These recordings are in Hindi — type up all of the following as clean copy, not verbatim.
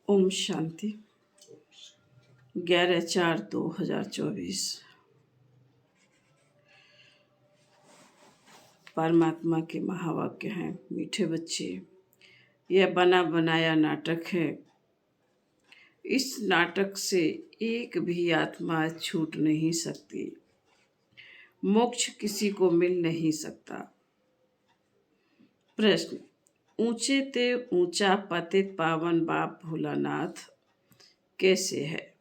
ओम शांति। 11/4/2024। परमात्मा के महावाक्य हैं, मीठे बच्चे, यह बना बनाया नाटक है। इस नाटक से एक भी आत्मा छूट नहीं सकती, मोक्ष किसी को मिल नहीं सकता। प्रश्न: ऊंचे ते ऊंचा पतित पावन बाप भोलानाथ कैसे है?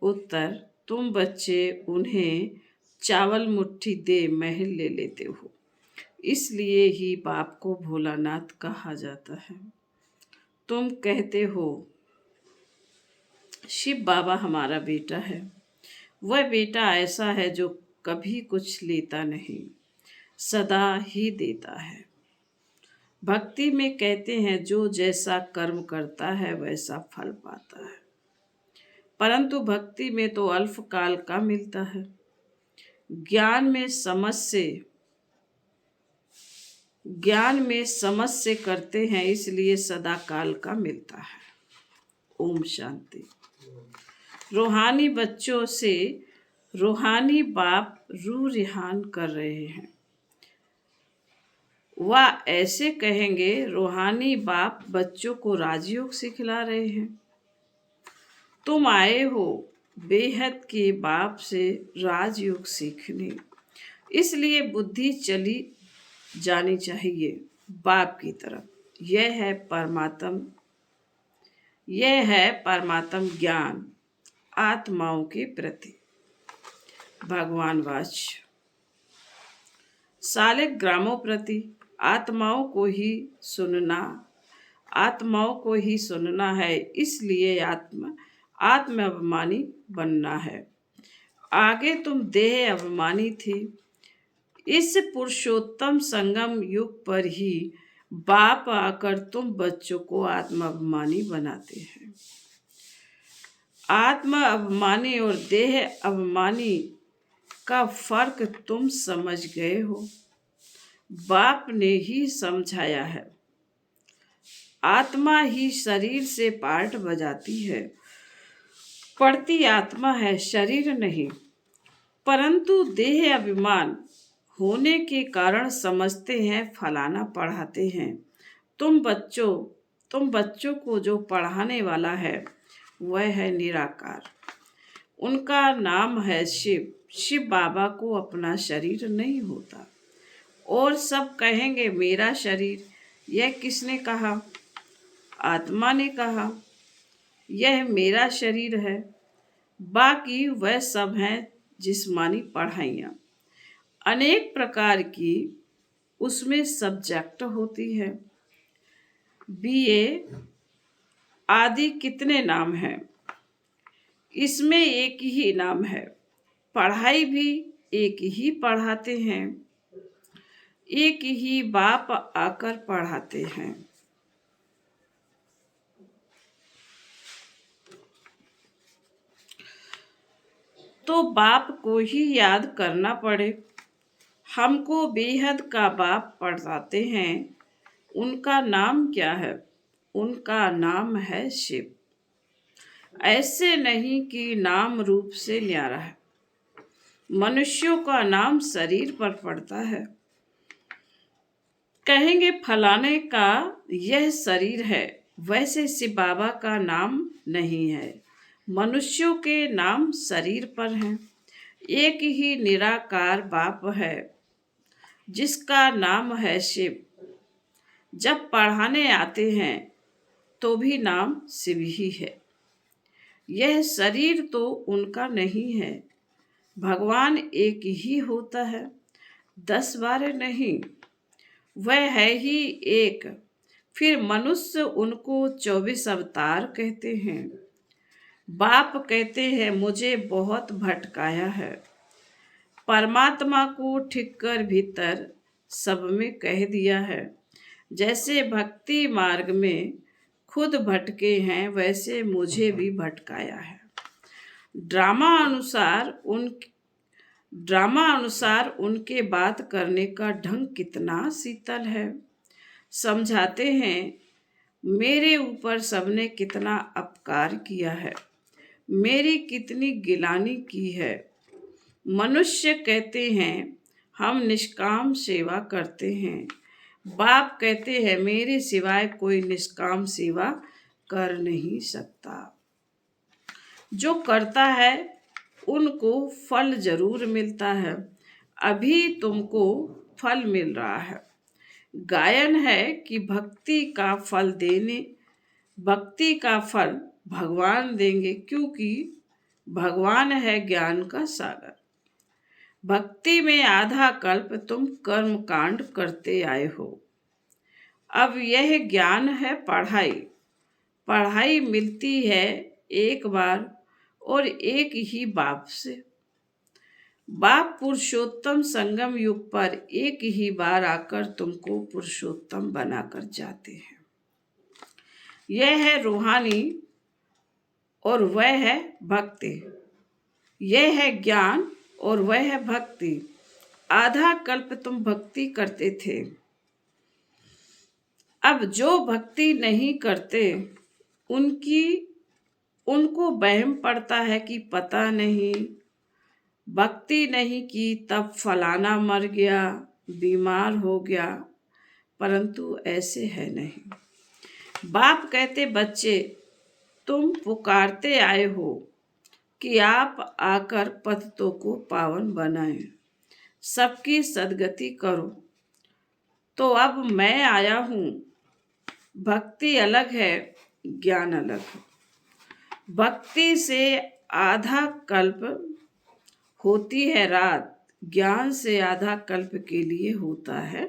उत्तर: तुम बच्चे उन्हें चावल मुट्ठी दे महल ले लेते हो, इसलिए ही बाप को भोलानाथ कहा जाता है। तुम कहते हो शिव बाबा हमारा बेटा है। वह बेटा ऐसा है जो कभी कुछ लेता नहीं, सदा ही देता है। भक्ति में कहते हैं जो जैसा कर्म करता है वैसा फल पाता है, परंतु भक्ति में तो अल्प काल का मिलता है। ज्ञान में समझ से करते हैं, इसलिए सदा काल का मिलता है। ओम शांति। रूहानी बच्चों से रूहानी बाप रूह रिहान कर रहे हैं। वह ऐसे कहेंगे, रूहानी बाप बच्चों को राजयोग सिखला रहे हैं। तुम आए हो बेहद के बाप से राजयोग सीखने, इसलिए बुद्धि चली जानी चाहिए बाप की तरफ। यह है परमात्म ज्ञान आत्माओं के प्रति। भगवान वाच्य: सालिग्रामों प्रति आत्माओं को ही सुनना है, इसलिए आत्म अभिमानी बनना है। आगे तुम देह अभिमानी थी। इस पुरुषोत्तम संगम युग पर ही बाप आकर तुम बच्चों को आत्म अभिमानी बनाते हैं। आत्म अभिमानी और देह अभिमानी का फर्क तुम समझ गए हो, बाप ने ही समझाया है। आत्मा ही शरीर से पार्ट बजाती है, पढ़ती आत्मा है, शरीर नहीं। परंतु देह अभिमान होने के कारण समझते हैं फलाना पढ़ाते हैं। तुम बच्चों को जो पढ़ाने वाला है वह है निराकार, उनका नाम है शिव। शिव बाबा को अपना शरीर नहीं होता, और सब कहेंगे मेरा शरीर। यह किसने कहा? आत्मा ने कहा यह मेरा शरीर है। बाकी वह सब हैं जिस्मानी पढ़ाइयाँ, अनेक प्रकार की उसमें सब्जेक्ट होती है। BA आदि कितने नाम हैं? इसमें एक ही नाम है। पढ़ाई भी एक ही पढ़ाते हैं, एक ही बाप आकर पढ़ाते हैं। तो बाप को ही याद करना पड़े। हमको बेहद का बाप पढ़ाते हैं। उनका नाम क्या है? उनका नाम है शिव। ऐसे नहीं कि नाम रूप से न्यारा है। मनुष्यों का नाम शरीर पर पड़ता है। कहेंगे फलाने का यह शरीर है, वैसे शिव बाबा का नाम नहीं है। मनुष्यों के नाम शरीर पर हैं। एक ही निराकार बाप है जिसका नाम है शिव। जब पढ़ाने आते हैं तो भी नाम शिव ही है। यह शरीर तो उनका नहीं है। भगवान एक ही होता है, 10-12 नहीं। वह है ही एक। फिर मनुष्य उनको 24 अवतार कहते हैं। बाप कहते हैं मुझे बहुत भटकाया है। परमात्मा को ठीक कर भीतर सब में कह दिया है। जैसे भक्ति मार्ग में खुद भटके हैं, वैसे मुझे भी भटकाया है। ड्रामा अनुसार उनके बात करने का ढंग कितना शीतल है। समझाते हैं मेरे ऊपर सबने कितना अपकार किया है, मेरी कितनी गिलानी की है। मनुष्य कहते हैं हम निष्काम सेवा करते हैं, बाप कहते हैं मेरे सिवाय कोई निष्काम सेवा कर नहीं सकता। जो करता है उनको फल जरूर मिलता है, अभी तुमको फल मिल रहा है। गायन है कि भक्ति का फल भगवान देंगे, क्योंकि भगवान है ज्ञान का सागर। भक्ति में आधा कल्प तुम कर्म कांड करते आए हो। अब यह ज्ञान है पढ़ाई। पढ़ाई मिलती है एक बार और एक ही बाप से। बाप पुरुषोत्तम संगम युग पर एक ही बार आकर तुमको पुरुषोत्तम बनाकर जाते हैं। यह है रूहानी और वह है भक्ति। यह है ज्ञान और वह है भक्ति। आधा कल्प तुम भक्ति करते थे, अब जो भक्ति नहीं करते उनको वहम पड़ता है कि पता नहीं, भक्ति नहीं की तब फलाना मर गया, बीमार हो गया, परंतु ऐसे है नहीं। बाप कहते बच्चे तुम पुकारते आए हो कि आप आकर पतितों को पावन बनाएं, सबकी सद्गति करो। तो अब मैं आया हूँ। भक्ति अलग है, ज्ञान अलग है। भक्ति से आधा कल्प होती है रात, ज्ञान से आधा कल्प के लिए होता है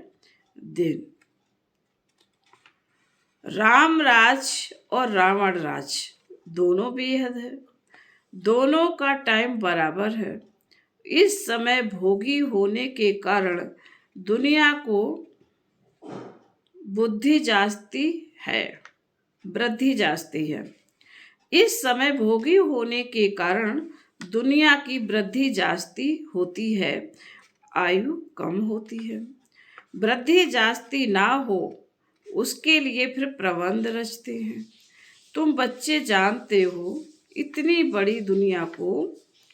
दिन। राम राज और रावण राज दोनों बेहद है, दोनों का टाइम बराबर है। इस समय भोगी होने के कारण दुनिया को वृद्धि जाती है। इस समय भोगी होने के कारण दुनिया की वृद्धि जास्ती होती है, आयु कम होती है। वृद्धि जास्ती ना हो उसके लिए फिर प्रबंध रचते हैं। तुम बच्चे जानते हो इतनी बड़ी दुनिया को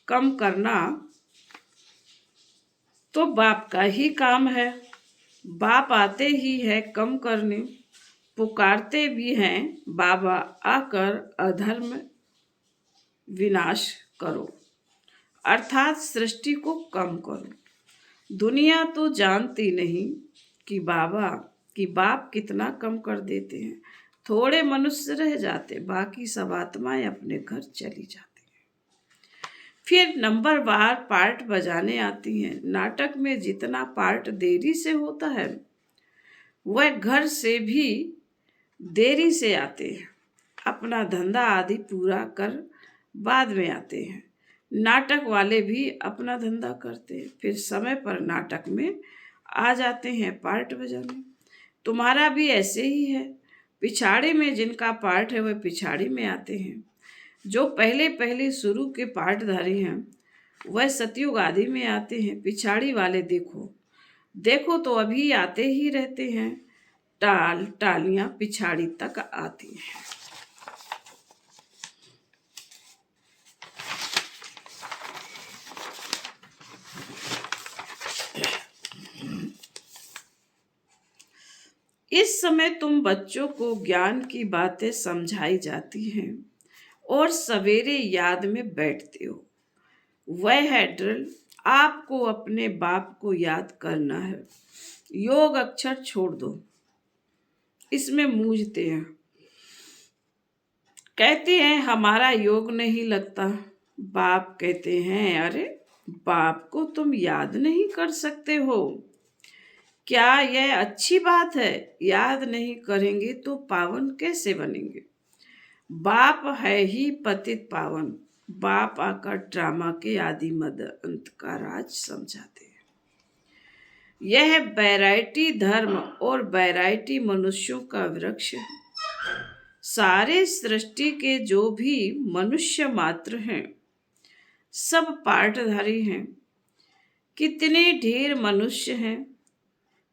कम करना तो बाप का ही काम है। बाप आते ही है कम करने, पुकारते भी हैं बाबा आकर अधर्म विनाश करो, अर्थात सृष्टि को कम करो। दुनिया तो जानती नहीं कि बाप कितना कम कर देते हैं। थोड़े मनुष्य रह जाते, बाकी सब आत्माएं अपने घर चली जाती हैं। फिर नंबरवार पार्ट बजाने आती हैं। नाटक में जितना पार्ट देरी से होता है वह घर से भी देरी से आते हैं। अपना धंधा आदि पूरा कर बाद में आते हैं। नाटक वाले भी अपना धंधा करते हैं, फिर समय पर नाटक में आ जाते हैं पार्ट बजाने। तुम्हारा भी ऐसे ही है। पिछाड़ी में जिनका पार्ट है वह पिछाड़ी में आते हैं। जो पहले पहले शुरू के पार्टधारी हैं वह सतयुग आदि में आते हैं। पिछाड़ी वाले देखो तो अभी आते ही रहते हैं। टालियां पिछाड़ी तक आती हैं। इस समय तुम बच्चों को ज्ञान की बातें समझाई जाती हैं और सवेरे याद में बैठते हो। वह है ड्रिल। आपको अपने बाप को याद करना है। योग अक्षर छोड़ दो, इसमें मूझते हैं। कहते हैं हमारा योग नहीं लगता। बाप कहते हैं अरे बाप को तुम याद नहीं कर सकते हो, क्या यह अच्छी बात है? याद नहीं करेंगे तो पावन कैसे बनेंगे? बाप है ही पतित पावन। बाप आकर ड्रामा के आदि मद अंत का राज समझाते हैं। यह वैरायटी धर्म और वैरायटी मनुष्यों का वृक्ष है। सारे सृष्टि के जो भी मनुष्य मात्र हैं सब पार्टधारी हैं। कितने ढेर मनुष्य हैं,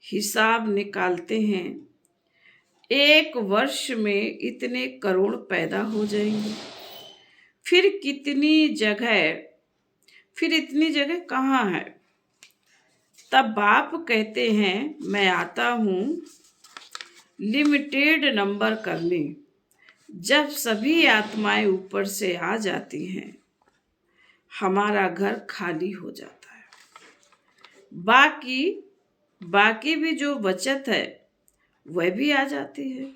हिसाब निकालते हैं। एक वर्ष में इतने करोड़ पैदा हो जाएंगे। फिर कितनी जगह फिर इतनी जगह कहाँ है? तब बाप कहते हैं मैं आता हूँ लिमिटेड नंबर करने। जब सभी आत्माएं ऊपर से आ जाती हैं, हमारा घर खाली हो जाता है। बाकी बाकी भी जो बचत है वह भी आ जाती है।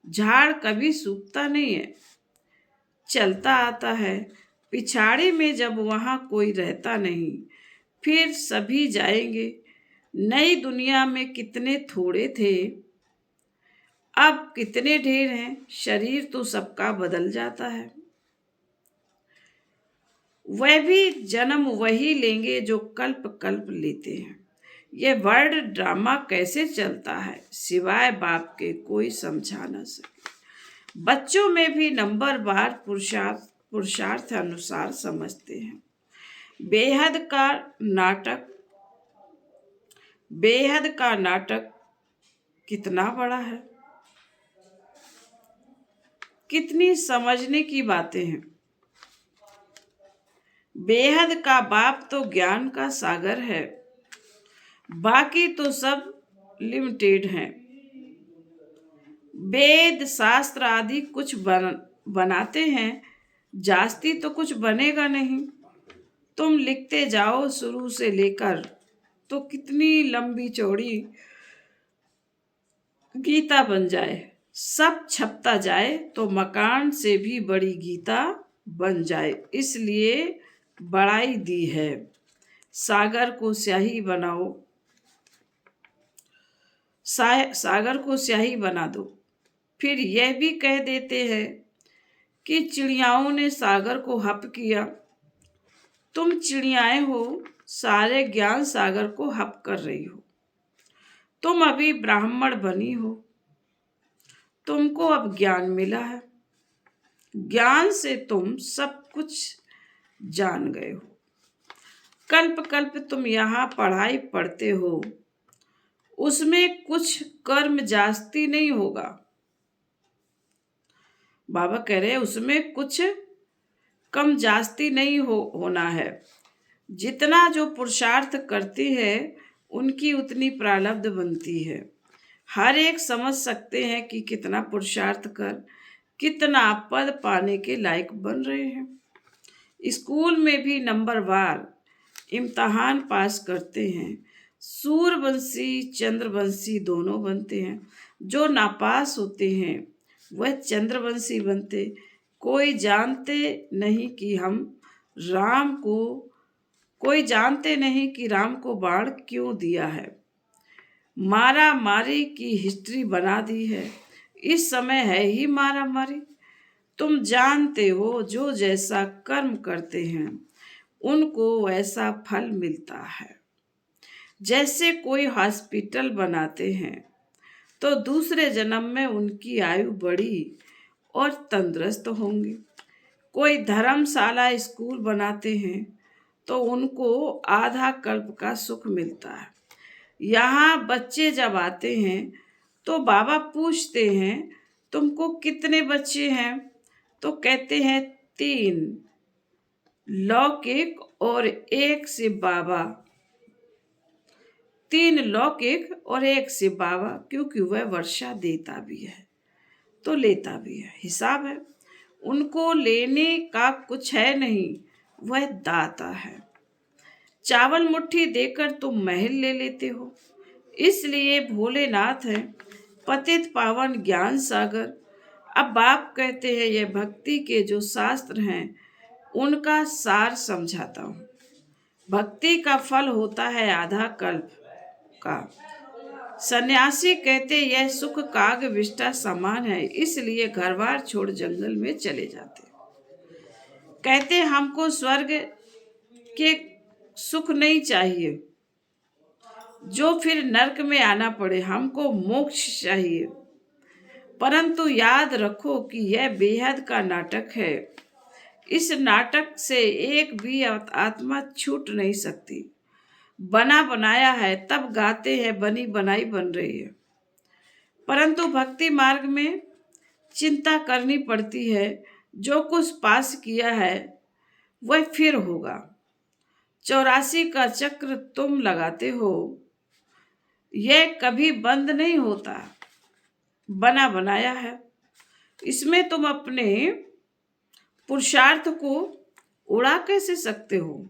झाड़ कभी सूखता नहीं है, चलता आता है। पिछाड़ी में जब वहाँ कोई रहता नहीं, फिर सभी जाएंगे। नई दुनिया में कितने थोड़े थे, अब कितने ढेर हैं। शरीर तो सबका बदल जाता है। वह भी जन्म वही लेंगे जो कल्प कल्प लेते हैं। यह वर्ड ड्रामा कैसे चलता है, सिवाय बाप के कोई समझा न सके। बच्चों में भी नंबर बार पुरुषार्थ अनुसार समझते हैं। बेहद का नाटक बेहद का नाटक कितना बड़ा है, कितनी समझने की बातें हैं। बेहद का बाप तो ज्ञान का सागर है, बाकी तो सब लिमिटेड हैं। वेद शास्त्र आदि कुछ बनाते हैं, जास्ती तो कुछ बनेगा नहीं। तुम लिखते जाओ शुरू से लेकर, तो कितनी लंबी चौड़ी गीता बन जाए। सब छपता जाए तो मकान से भी बड़ी गीता बन जाए। इसलिए बड़ाई दी है, सागर को स्याही बनाओ, सागर को स्याही बना दो। फिर यह भी कह देते हैं कि चिड़ियाओं ने सागर को हप किया। तुम चिड़ियाएं हो, सारे ज्ञान सागर को हप कर रही हो। तुम अभी ब्राह्मण बनी हो, तुमको अब ज्ञान मिला है। ज्ञान से तुम सब कुछ जान गए हो। कल्प कल्प तुम यहाँ पढ़ाई पढ़ते हो, उसमें कुछ कर्म जास्ती नहीं होगा। बाबा कह रहे हैं उसमें कुछ कम जास्ती नहीं होना है। जितना जो पुरुषार्थ करती है उनकी उतनी प्रारब्ध बनती है। हर एक समझ सकते हैं कि कितना पुरुषार्थ कर कितना पद पाने के लायक बन रहे हैं। स्कूल में भी नंबर वार इम्तहान पास करते हैं। सूर्यवंशी चंद्रवंशी दोनों बनते हैं। जो नापास होते हैं वह चंद्रवंशी बनते। कोई जानते नहीं कि राम को बाण क्यों दिया है। मारा मारी की हिस्ट्री बना दी है। इस समय है ही मारा मारी। तुम जानते हो जो जैसा कर्म करते हैं उनको वैसा फल मिलता है। जैसे कोई हॉस्पिटल बनाते हैं तो दूसरे जन्म में उनकी आयु बढ़ी और तंदुरुस्त होंगे। कोई धर्मशाला स्कूल बनाते हैं तो उनको आधा कल्प का सुख मिलता है। यहाँ बच्चे जब आते हैं तो बाबा पूछते हैं तुमको कितने बच्चे हैं, तो कहते हैं 3 लौकिक और 1 शिव बाबा। 3 लौकिक और 1 शिव बाबा, क्योंकि वह वर्षा देता भी है तो लेता भी है। हिसाब है, उनको लेने का कुछ है नहीं, वह दाता है। चावल मुट्ठी देकर तुम महल ले लेते हो, इसलिए भोलेनाथ है पतित पावन ज्ञान सागर। अब बाप कहते हैं यह भक्ति के जो शास्त्र हैं उनका सार समझाता हूँ। भक्ति का फल होता है आधा कल्प का। सन्यासी कहते यह सुख काग विष्टा समान है, इसलिए घर बार छोड़ जंगल में चले जाते। कहते हमको स्वर्ग के सुख नहीं चाहिए जो फिर नरक में आना पड़े, हमको मोक्ष चाहिए। परंतु याद रखो कि यह बेहद का नाटक है। इस नाटक से एक भी आत्मा छूट नहीं सकती। बना बनाया है, तब गाते हैं बनी बनाई बन रही है। परंतु भक्ति मार्ग में चिंता करनी पड़ती है। जो कुछ पास किया है वह फिर होगा। 84 का चक्र तुम लगाते हो, यह कभी बंद नहीं होता, बना बनाया है। इसमें तुम अपने पुरुषार्थ को उड़ा कैसे सकते हो?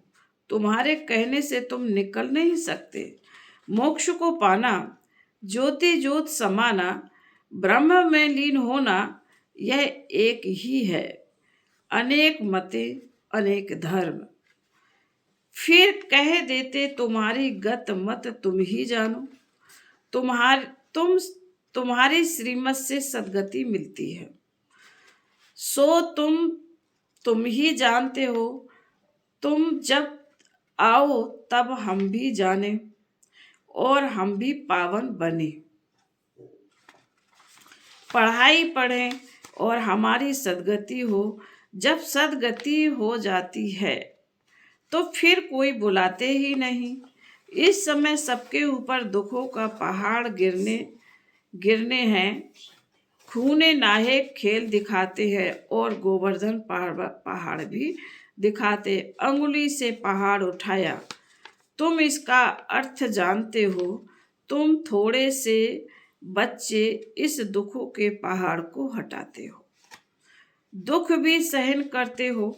तुम्हारे कहने से तुम निकल नहीं सकते। मोक्ष को पाना, ज्योति ज्योत समाना, ब्रह्म में लीन होना, यह एक ही है। अनेक मते, अनेक धर्म। फिर कह देते तुम्हारी गत मत तुम ही जानो। तुम्हारी श्रीमत से सद्गति मिलती है, सो तुम ही जानते हो। तुम जब आओ तब हम भी जाने और हम भी पावन बने। पढ़ाई पढ़ें और हमारी सद्गति हो। जब सद्गति हो जाती है तो फिर कोई बुलाते ही नहीं। इस समय सबके ऊपर दुखों का पहाड़ गिरने हैं। खूने नाहे खेल दिखाते हैं और गोवर्धन पहाड़ भी दिखाते। अंगुली से पहाड़ उठाया, तुम इसका अर्थ जानते हो। तुम थोड़े से बच्चे इस दुखों के पहाड़ को हटाते हो, दुख भी सहन करते हो।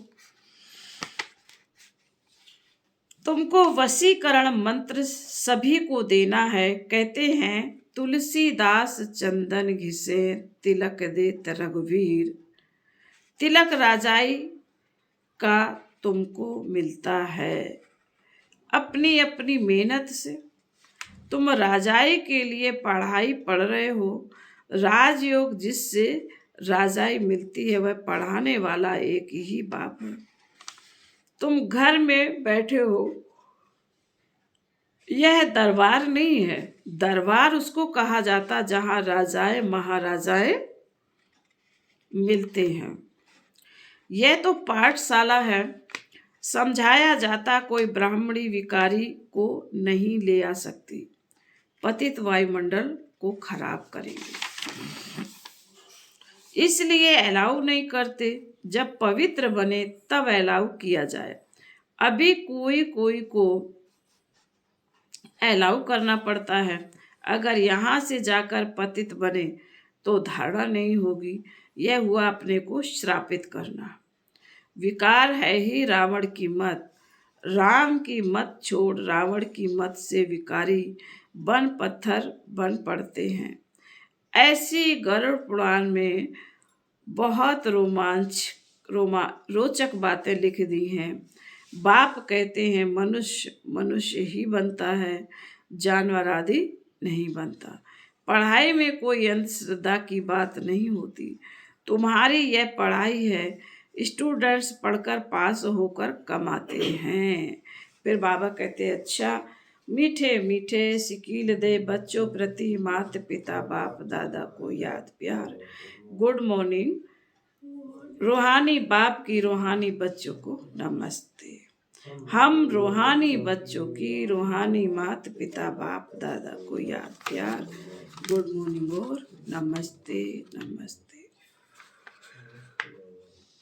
तुमको वशीकरण मंत्र सभी को देना है। कहते हैं तुलसीदास चंदन घिसे, तिलक देत रघुवीर। तिलक राजाई का तुमको मिलता है अपनी अपनी मेहनत से। तुम राजाई के लिए पढ़ाई पढ़ रहे हो। राजयोग जिससे राजाई मिलती है वह पढ़ाने वाला एक ही बाप है। तुम घर में बैठे हो, यह दरबार नहीं है। दरबार उसको कहा जाता जहां राजाएं महाराजाएं मिलते हैं। यह तो पाठशाला है। समझाया जाता कोई ब्राह्मणी विकारी को नहीं ले आ सकती, पतित वायुमंडल को खराब करेंगे, इसलिए अलाउ नहीं करते। जब पवित्र बने तब अलाउ किया जाए। अभी कोई को अलाउ करना पड़ता है। अगर यहाँ से जाकर पतित बने तो धारणा नहीं होगी। यह हुआ अपने को श्रापित करना। विकार है ही रावण की मत। राम की मत छोड़ रावण की मत से विकारी बन पत्थर बन पड़ते हैं। ऐसी गरुड़ पुराण में बहुत रोचक बातें लिख दी हैं। बाप कहते हैं मनुष्य ही बनता है, जानवर आदि नहीं बनता। पढ़ाई में कोई अंधश्रद्धा की बात नहीं होती। तुम्हारी यह पढ़ाई है, स्टूडेंट्स पढ़कर पास होकर कमाते हैं। फिर बाबा कहते हैं अच्छा मीठे मीठे सिकील दे बच्चों प्रति माता पिता बाप दादा को याद प्यार। Good morning. रूहानी बाप की रूहानी बच्चों को नमस्ते। हम रूहानी बच्चों की रूहानी माता पिता बाप दादा को याद प्यार। गुड मॉर्निंग और नमस्ते नमस्ते।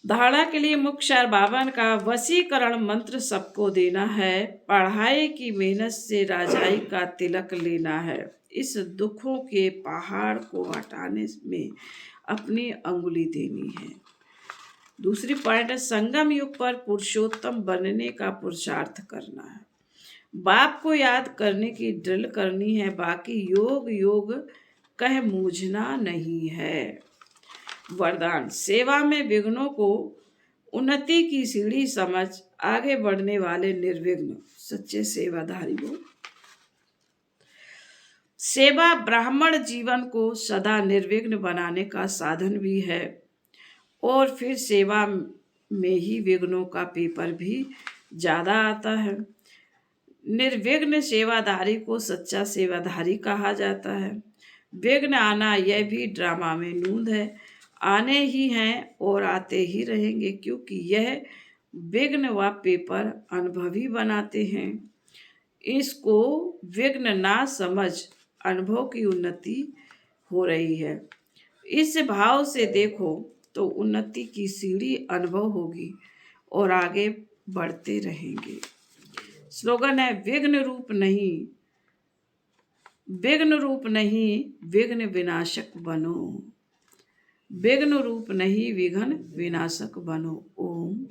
धारणा के लिए मुख्य सार बाबा का वशीकरण मंत्र सबको देना है। पढ़ाई की मेहनत से राजाई का तिलक लेना है। इस दुखों के पहाड़ को हटाने में अपनी अंगुली देनी है। दूसरी पॉइंट है संगम युग पर पुरुषोत्तम बनने का पुरुषार्थ करना है। बाप को याद करने की ड्रिल करनी है। बाकी योग कह मूझना नहीं है। वरदान सेवा में विघ्नों को उन्नति की सीढ़ी समझ आगे बढ़ने वाले निर्विघ्न सच्चे सेवाधारी हो। सेवा ब्राह्मण जीवन को सदा निर्विघ्न बनाने का साधन भी है। और फिर सेवा में ही विघ्नों का पेपर भी ज़्यादा आता है। निर्विघ्न सेवाधारी को सच्चा सेवाधारी कहा जाता है। विघ्न आना यह भी ड्रामा में नूंद है। आने ही हैं और आते ही रहेंगे, क्योंकि यह विघ्न व पेपर अनुभवी बनाते हैं। इसको विघ्न ना समझ अनुभव की उन्नति हो रही है। इस भाव से देखो तो उन्नति की सीढ़ी अनुभव होगी और आगे बढ़ते रहेंगे। स्लोगन है, विघ्न रूप नहीं विघ्न विनाशक बनो। विघ्न रूप नहीं विघ्न विनाशक बनो। ओम